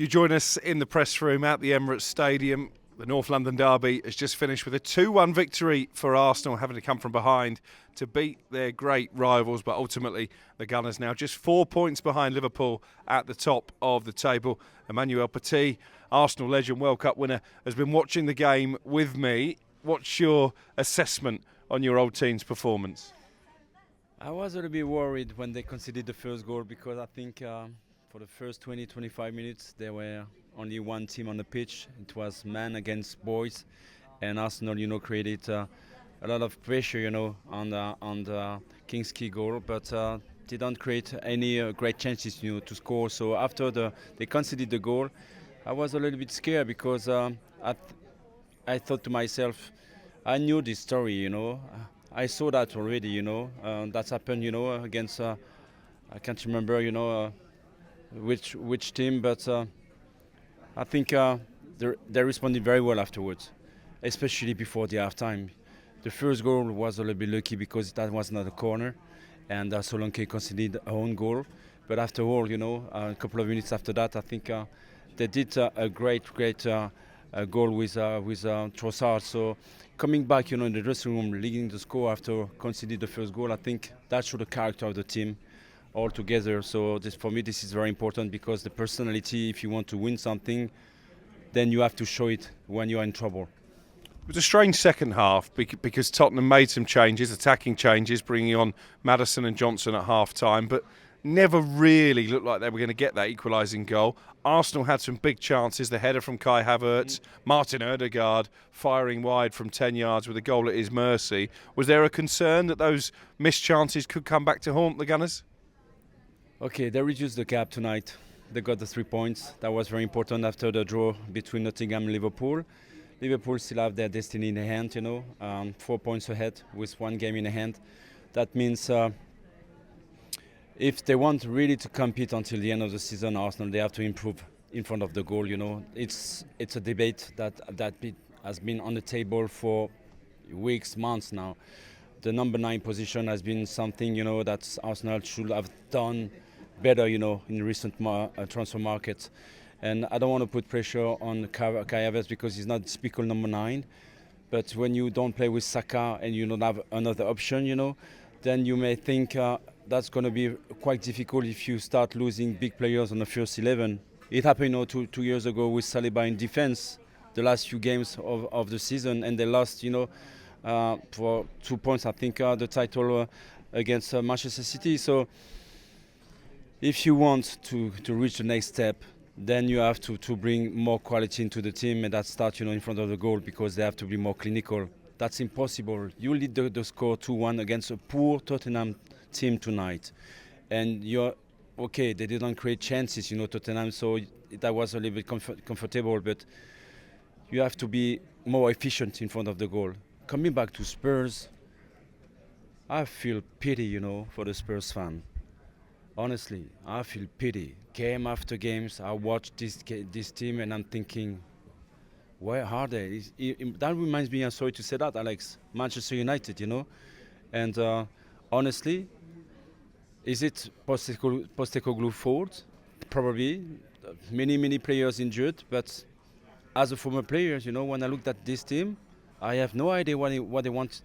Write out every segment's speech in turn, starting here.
You join us in the press room at the Emirates Stadium. The North London derby has just finished with a 2-1 victory for Arsenal, having to come from behind to beat their great rivals. But ultimately, the Gunners now just 4 points behind Liverpool at the top of the table. Emmanuel Petit, Arsenal legend, World Cup winner, has been watching the game with me. What's your assessment on your old team's performance? I was a little bit worried when they conceded the first goal because I think for the first 20-25 minutes there were only one team on the pitch. It was man against boys, and Arsenal, created a lot of pressure, on the King's Key goal, but didn't create any great chances, to score. So after they conceded the goal, I was a little bit scared because I thought to myself, I knew this story, I saw that already, that's happened, against I can't remember, which team, but I think they responded very well afterwards, especially before the half-time. The first goal was a little bit lucky because that was not a corner, and Solanke conceded a own goal. But after all, a couple of minutes after that, I think they did a great goal with Trossard. So coming back, in the dressing room, leading the score after conceding the first goal, I think that showed the character of the team all together. So for me, this is very important because the personality, if you want to win something, then you have to show it when you are in trouble. It was a strange second half because Tottenham made some changes, attacking changes, bringing on Maddison and Johnson at half-time, but never really looked like they were going to get that equalising goal. Arsenal had some big chances, the header from Kai Havertz, Martin Odegaard firing wide from 10 yards with a goal at his mercy. Was there a concern that those missed chances could come back to haunt the Gunners? Okay, they reduced the gap tonight. They got the 3 points. That was very important after the draw between Nottingham and Liverpool. Liverpool still have their destiny in the hand, 4 points ahead with one game in the hand. That means if they want really to compete until the end of the season, Arsenal, they have to improve in front of the goal. It's a debate that has been on the table for weeks, months now. The number 9 position has been something that Arsenal should have done better, in recent transfer markets. And I don't want to put pressure on Kai Havertz because he's not typical number 9. But when you don't play with Saka and you don't have another option, then you may think that's going to be quite difficult if you start losing big players on the first 11. It happened, 2 years ago with Saliba in defense, the last few games of the season, and they lost, for 2 points, I think, the title against Manchester City. So if you want to reach the next step, then you have to bring more quality into the team, and that starts, in front of the goal because they have to be more clinical. That's impossible. You lead the score 2-1 against a poor Tottenham team tonight, and you're okay. They didn't create chances, Tottenham, so that was a little bit comfortable. But you have to be more efficient in front of the goal. Coming back to Spurs, I feel pity, for the Spurs fan. Honestly, I feel pity. Game after games, I watch this team and I'm thinking, where are they? That reminds me, I'm sorry to say that, Alex, Manchester United, And honestly, is it Postecoglou fault? Probably. Many players injured, but as a former player, when I looked at this team, I have no idea what they want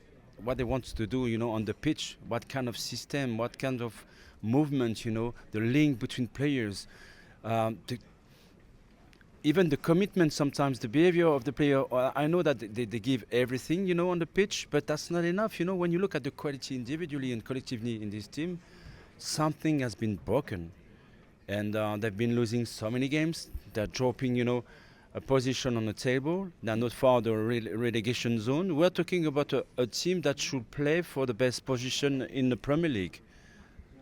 to do, on the pitch. What kind of system? What kind of movement? The link between players, even the commitment. Sometimes the behavior of the player. I know that they give everything, on the pitch, but that's not enough. When you look at the quality individually and collectively in this team, something has been broken, and they've been losing so many games. They're dropping, a position on the table. They're not far the relegation zone. We're talking about a team that should play for the best position in the Premier League.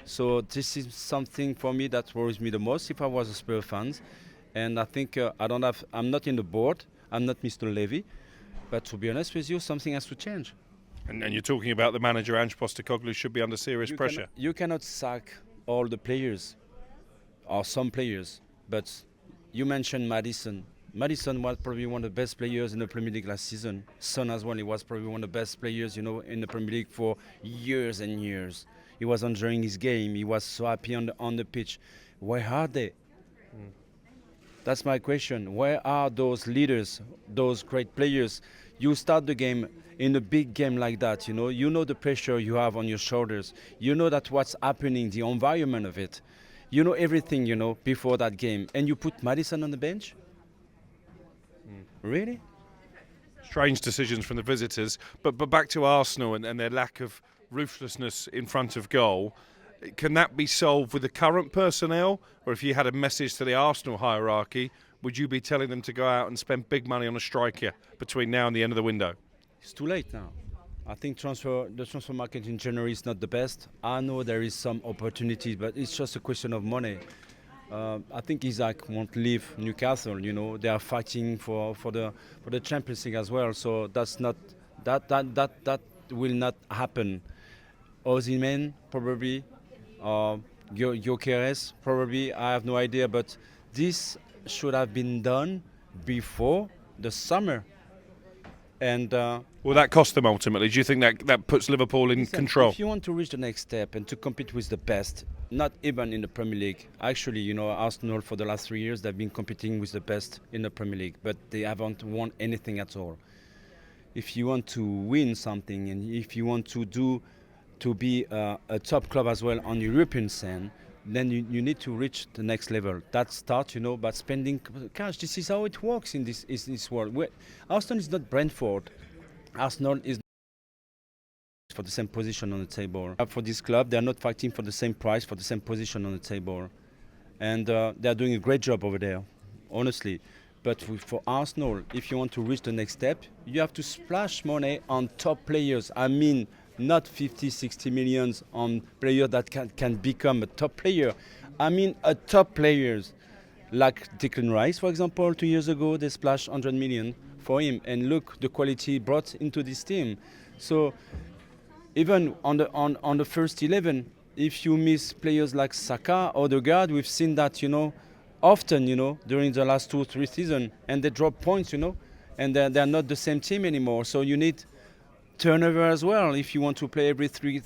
So this is something for me that worries me the most if I was a Spurs fan. And I think I'm not in the board. I'm not Mr. Levy. But to be honest with you, something has to change. And you're talking about the manager, Ange Postecoglou, should be under serious pressure. You cannot sack all the players, or some players. But you mentioned Maddison. Maddison was probably one of the best players in the Premier League last season. Son as well, he was probably one of the best players, in the Premier League for years and years. He was enjoying his game. He was so happy on the pitch. Where are they? That's my question. Where are those leaders, those great players? You start the game in a big game like that, you know the pressure you have on your shoulders. You know that what's happening, the environment of it. You know everything, before that game. And you put Madison on the bench? Really? Strange decisions from the visitors, but back to Arsenal and their lack of ruthlessness in front of goal. Can that be solved with the current personnel, or if you had a message to the Arsenal hierarchy, would you be telling them to go out and spend big money on a striker between now and the end of the window? It's too late now. I think the transfer market in January is not the best. I know there is some opportunity, but it's just a question of money. I think Isaac won't leave Newcastle. They are fighting for the Champions League as well. So that's not that will not happen. Osimhen probably, Gyökeres probably. I have no idea, but this should have been done before the summer. And will that cost them ultimately? Do you think that puts Liverpool in control? If you want to reach the next step and to compete with the best, not even in the Premier League. Actually, Arsenal for the last 3 years, they've been competing with the best in the Premier League, but they haven't won anything at all. If you want to win something and if you want to be a top club as well on European scene, then you need to reach the next level. That starts, by spending cash. This is how it works in this world. Arsenal is not Brentford. Arsenal is for the same position on the table. For this club, they are not fighting for the same price, for the same position on the table. And they are doing a great job over there, honestly. But for Arsenal, if you want to reach the next step, you have to splash money on top players. I mean, not 50, 60 millions on players that can become a top player. I mean, a top players like Declan Rice, for example. 2 years ago, they splashed 100 million for him, and look the quality brought into this team. So even on the first 11, if you miss players like Saka or Odegaard, we've seen that often during the last 2-3 seasons, and they drop points, and they're not the same team anymore. So you need turnover as well if you want to play every 3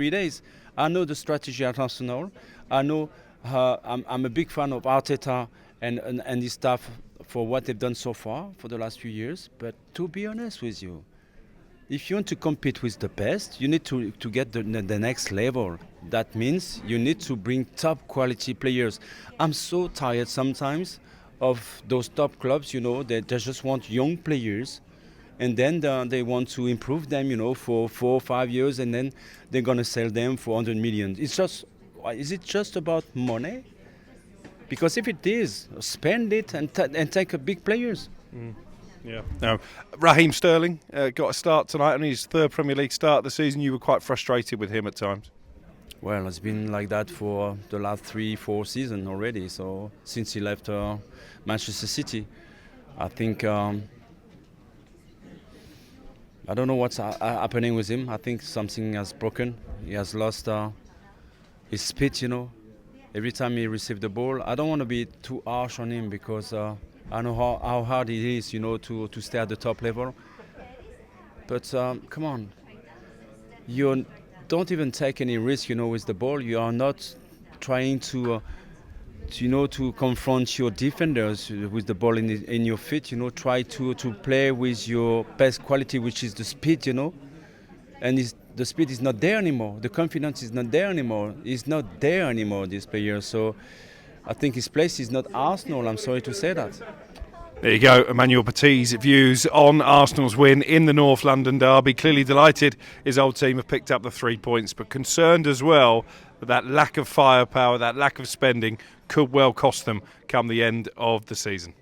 days. I know the strategy at Arsenal. I know I'm a big fan of Arteta and his staff for what they've done so far for the last few years. But to be honest with you, if you want to compete with the best, you need to get the next level. That means you need to bring top quality players. I'm so tired sometimes of those top clubs, they just want young players. And then they want to improve them, for 4 or 5 years, and then they're going to sell them for 100 million. Is it just about money? Because if it is, spend it and take a big players. Yeah. Now, Raheem Sterling got a start tonight on his third Premier League start of the season. You were quite frustrated with him at times. Well, it's been like that for the last 3-4 seasons already. So since he left Manchester City, I think. I don't know what's happening with him. I think something has broken. He has lost his speed, Every time he received the ball, I don't want to be too harsh on him because I know how hard it is, to stay at the top level. But come on, you don't even take any risk, with the ball. You are not trying to confront your defenders with the ball in your feet. Try to play with your best quality, which is the speed. And the speed is not there anymore. The confidence is not there anymore. He's not there anymore, this player. So I think his place is not Arsenal. I'm sorry to say that. There you go, Emmanuel Petit's views on Arsenal's win in the North London derby. Clearly delighted his old team have picked up the 3 points, but concerned as well that lack of firepower, that lack of spending could well cost them come the end of the season.